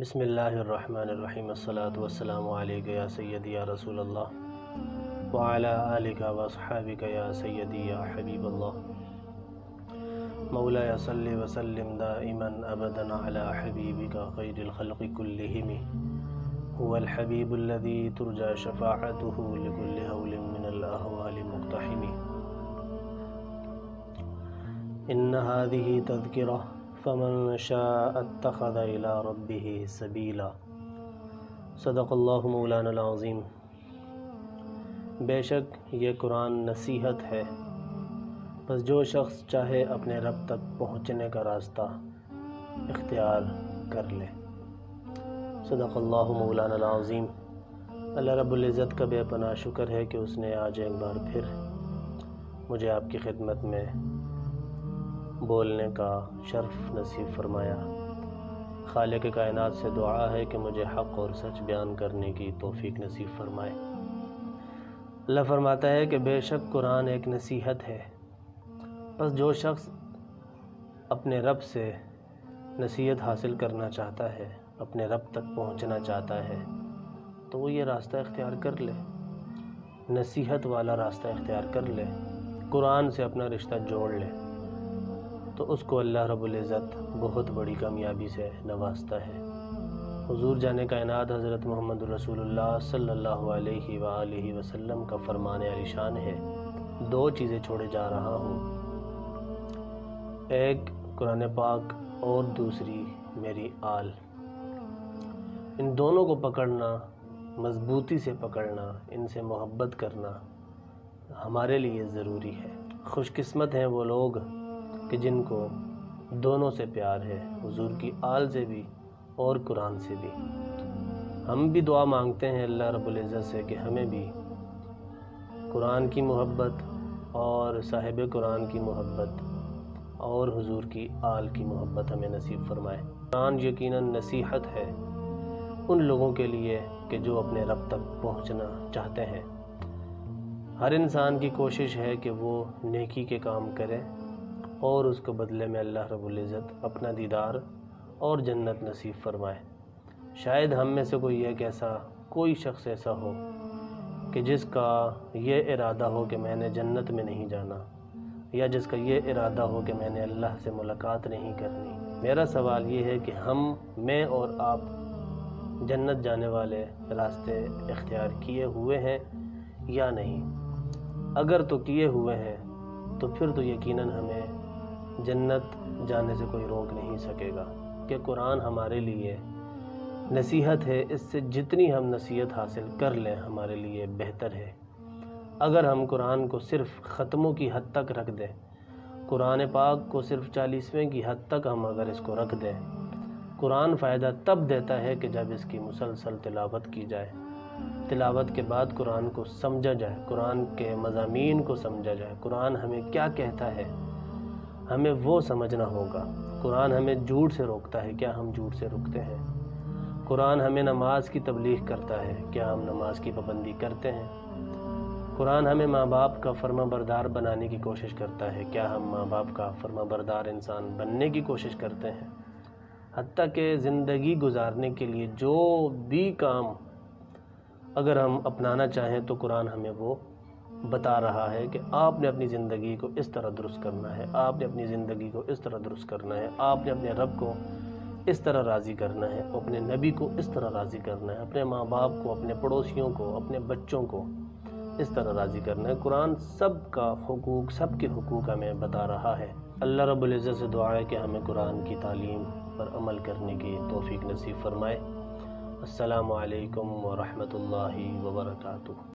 بسم اللہ الرحمن الرحیم الصلاۃ والسلام علیک یا سیدی یا رسول اللہ وعلی آلک واصحابک یا سیدی یا حبیب اللہ مولایا صلی وسلم دائما ابدا علی حبیبک خیر الخلق کلہم هو الحبیب الذی ترجى شفاعته لكل هول من الاہوال مقتحم ان هذه تذکرہ فمن شاء اتخذ الى ربه سبیلا صدق اللہ مولانا العظیم۔ بے شک یہ قرآن نصیحت ہے، بس جو شخص چاہے اپنے رب تک پہنچنے کا راستہ اختیار کر لے۔ صدق اللہ مولانا العظیم۔ اللہ رب العزت کا بے پناہ شکر ہے کہ اس نے آج ایک بار پھر مجھے آپ کی خدمت میں بولنے کا شرف نصیب فرمایا۔ خالق کائنات سے دعا ہے کہ مجھے حق اور سچ بیان کرنے کی توفیق نصیب فرمائے۔ اللہ فرماتا ہے کہ بے شک قرآن ایک نصیحت ہے، بس جو شخص اپنے رب سے نصیحت حاصل کرنا چاہتا ہے، اپنے رب تک پہنچنا چاہتا ہے، تو وہ یہ راستہ اختیار کر لے، نصیحت والا راستہ اختیار کر لے، قرآن سے اپنا رشتہ جوڑ لے، تو اس کو اللہ رب العزت بہت بڑی کامیابی سے نوازتا ہے۔ حضور جان کائنات حضرت محمد رسول اللہ صلی اللہ علیہ وآلہ وسلم کا فرمان عالی شان ہے، دو چیزیں چھوڑے جا رہا ہوں، ایک قرآن پاک اور دوسری میری آل۔ ان دونوں کو پکڑنا، مضبوطی سے پکڑنا، ان سے محبت کرنا ہمارے لیے ضروری ہے۔ خوش قسمت ہیں وہ لوگ کہ جن کو دونوں سے پیار ہے، حضور کی آل سے بھی اور قرآن سے بھی۔ ہم بھی دعا مانگتے ہیں اللہ رب العزت سے کہ ہمیں بھی قرآن کی محبت اور صاحب قرآن کی محبت اور حضور کی آل کی محبت ہمیں نصیب فرمائے۔ قرآن یقیناً نصیحت ہے ان لوگوں کے لیے کہ جو اپنے رب تک پہنچنا چاہتے ہیں۔ ہر انسان کی کوشش ہے کہ وہ نیکی کے کام کرے اور اس کو بدلے میں اللہ رب العزت اپنا دیدار اور جنت نصیب فرمائے۔ شاید ہم میں سے کوئی شخص ایسا ہو کہ جس کا یہ ارادہ ہو کہ میں نے جنت میں نہیں جانا، یا جس کا یہ ارادہ ہو کہ میں نے اللہ سے ملاقات نہیں کرنی۔ میرا سوال یہ ہے کہ میں اور آپ جنت جانے والے راستے اختیار کیے ہوئے ہیں یا نہیں؟ اگر تو کیے ہوئے ہیں تو پھر تو یقیناً ہمیں جنت جانے سے کوئی روک نہیں سکے گا، کہ قرآن ہمارے لیے نصیحت ہے۔ اس سے جتنی ہم نصیحت حاصل کر لیں ہمارے لیے بہتر ہے۔ اگر ہم قرآن کو صرف ختموں کی حد تک رکھ دیں، قرآن پاک کو صرف 40ویں کی حد تک ہم اگر اس کو رکھ دیں، قرآن فائدہ تب دیتا ہے کہ جب اس کی مسلسل تلاوت کی جائے، تلاوت کے بعد قرآن کو سمجھا جائے، قرآن کے مضامین کو سمجھا جائے، قرآن ہمیں کیا کہتا ہے ہمیں وہ سمجھنا ہوگا۔ قرآن ہمیں جھوٹ سے روکتا ہے، کیا ہم جھوٹ سے رکتے ہیں؟ قرآن ہمیں نماز کی تبلیغ کرتا ہے، کیا ہم نماز کی پابندی کرتے ہیں؟ قرآن ہمیں ماں باپ کا فرما بردار بنانے کی کوشش کرتا ہے، کیا ہم ماں باپ کا فرما بردار انسان بننے کی کوشش کرتے ہیں؟ حتیٰ کہ زندگی گزارنے کے لیے جو بھی کام اگر ہم اپنانا چاہیں تو قرآن ہمیں وہ بتا رہا ہے کہ آپ نے اپنی زندگی کو اس طرح درست کرنا ہے، آپ نے اپنی زندگی کو اس طرح درست کرنا ہے، آپ نے اپنے رب کو اس طرح راضی کرنا ہے، اپنے نبی کو اس طرح راضی کرنا ہے، اپنے ماں باپ کو، اپنے پڑوسیوں کو، اپنے بچوں کو اس طرح راضی کرنا ہے۔ قرآن سب کا حقوق، سب کے حقوق ہمیں بتا رہا ہے۔ اللہ رب العزت سے دعا ہے کہ ہمیں قرآن کی تعلیم پر عمل کرنے کی توفیق نصیب فرمائے۔ السلام علیکم ورحمۃ اللہ وبرکاتہ۔